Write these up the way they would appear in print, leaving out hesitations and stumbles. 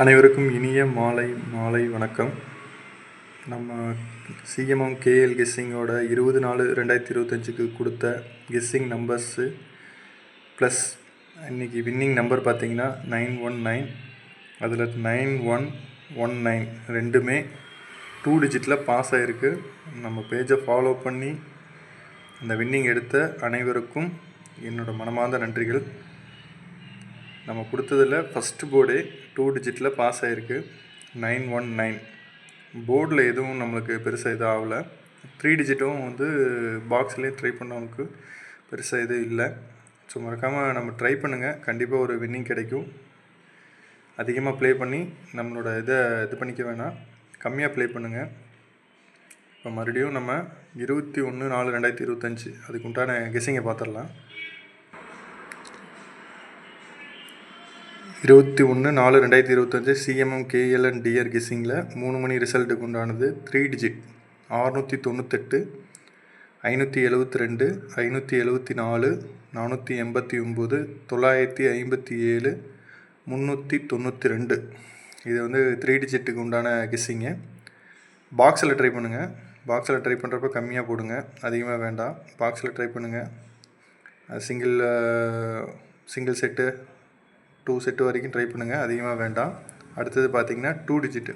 அனைவருக்கும் இனிய மாலை வணக்கம். நம்ம சிஎம்எம் கேஎல் கெஸ்ஸிங்கோட 20/4/2025 கொடுத்த கெஸ்ஸிங் நம்பர்ஸு ப்ளஸ் இன்றைக்கி வின்னிங் நம்பர் பார்த்திங்கன்னா 919. அதில் 9119 ரெண்டுமே 2 டிஜிட்டில் பாஸ் ஆகிருக்கு. நம்ம பேஜை ஃபாலோ பண்ணி அந்த வின்னிங் எடுத்த அனைவருக்கும் என்னோடய மனமார்ந்த நன்றிகள். நம்ம கொடுத்ததில் ஃபஸ்ட்டு போர்டே 2 டிஜிட்டில் பாஸ் ஆகிருக்கு 919. போர்டில் எதுவும் நம்மளுக்கு பெருசாக எதுவும் ஆகலை. 3 டிஜிட்டும் பாக்ஸ்லேயே ட்ரை பண்ணவங்களுக்கு பெருசாக எதுவும் இல்லை. ஸோ மறக்காமல் நம்ம ட்ரை பண்ணுங்கள், கண்டிப்பாக ஒரு வின்னிங் கிடைக்கும். அதிகமாக ப்ளே பண்ணி நம்மளோட இது பண்ணிக்க வேணாம், கம்மியாக ப்ளே பண்ணுங்கள். இப்போ மறுபடியும் நம்ம 21/4/2025 அதுக்கு உண்டான கெஸ்ஸிங்கை பார்த்துடலாம். 21/4/2025 சிஎம்எம் கேஎல்என் டிஆர் கெஸ்ஸிங்கில் 3 மணி ரிசல்ட்டுக்கு உண்டானது 3 டிஜிட் 698, 572, 574, 489, 957, 392. இது 3 டிஜிட்டுக்கு உண்டான கெஸ்ஸிங்கு. பாக்ஸில் ட்ரை பண்ணுங்கள். பாக்ஸில் ட்ரை பண்ணுறப்ப கம்மியாக போடுங்க, அதிகமாக வேண்டாம். பாக்ஸில் ட்ரை பண்ணுங்கள். சிங்கிள் செட்டு 2 செட்டு வரைக்கும் ட்ரை பண்ணுங்கள், அதிகமாக வேண்டாம். அடுத்தது பார்த்திங்கன்னா 2 டிஜிட்டு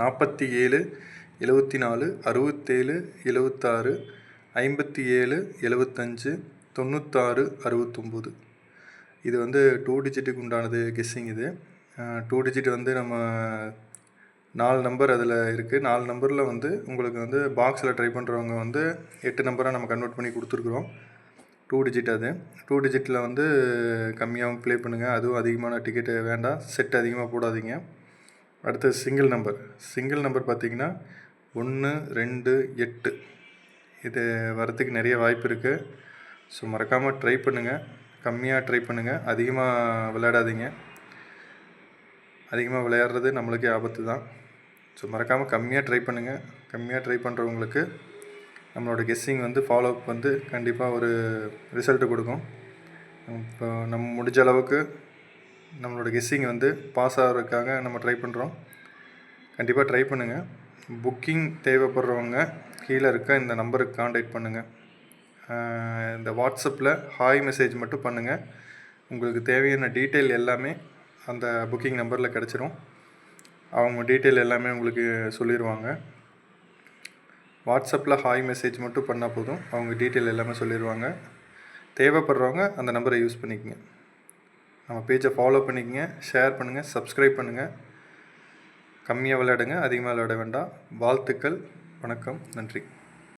47, 74, 67, 76, 57, 75, 96, 69. இது 2 டிஜிட்டுக்கு உண்டானது கெஸ்ஸிங். இது 2 டிஜிட் நம்ம 4 நம்பர் அதில் இருக்குது. 4 நம்பரில் உங்களுக்கு பாக்ஸில் ட்ரை பண்ணுறவங்க 8 நம்பராக நம்ம கன்வெர்ட் பண்ணி கொடுத்துருக்குறோம். 2 டிஜிட் அது 2 டிஜிட்டில் கம்மியாகவும் ப்ளே பண்ணுங்கள், அதுவும் அதிகமான டிக்கெட்டு வேண்டாம், செட் அதிகமாக போடாதீங்க. அடுத்தது சிங்கிள் நம்பர் பார்த்திங்கன்னா 1, 2, 8. இது வரத்துக்கு நிறைய வாய்ப்பு இருக்குது. ஸோ மறக்காமல் ட்ரை பண்ணுங்கள், கம்மியாக ட்ரை பண்ணுங்கள், அதிகமாக விளையாடாதீங்க. அதிகமாக விளையாடுறது நம்மளுக்கே ஆபத்து தான். ஸோ மறக்காமல் கம்மியாக ட்ரை பண்ணுங்கள். கம்மியாக ட்ரை பண்ணுறவங்களுக்கு நம்மளோட கெஸ்ஸிங் ஃபாலோ அப் கண்டிப்பாக ஒரு ரிசல்ட்டு கொடுக்கும். இப்போ நம்ம முடிஞ்ச அளவுக்கு நம்மளோட கெஸ்ஸிங் பாஸ் ஆகிறதுக்காக நம்ம ட்ரை பண்ணுறோம். கண்டிப்பாக ட்ரை பண்ணுங்கள். புக்கிங் தேவைப்படுறவங்க கீழே இருக்க இந்த நம்பருக்கு காண்டாக்ட் பண்ணுங்கள். இந்த வாட்ஸ்அப்பில் ஹாய் மெசேஜ் மட்டும் பண்ணுங்கள். உங்களுக்கு தேவையான டீட்டெயில் எல்லாமே அந்த புக்கிங் நம்பரில் கிடச்சிரும். அவங்க டீட்டெயில் எல்லாமே உங்களுக்கு சொல்லிடுவாங்க. வாட்ஸ்அப்பில் ஹாய் மெசேஜ் மட்டும் பண்ணால் போதும், அவங்க டீட்டெயில் எல்லாமே சொல்லிடுவாங்க. தேவைப்படுறவங்க அந்த நம்பரை யூஸ் பண்ணிக்கங்க. நம்ம பேஜை ஃபாலோ பண்ணிக்கங்க, ஷேர் பண்ணுங்கள், சப்ஸ்கிரைப் பண்ணுங்கள். கம்மியாக விளையாடுங்க, அதிகமாக விளையாட வேண்டாம். வாழ்த்துக்கள், வணக்கம், நன்றி.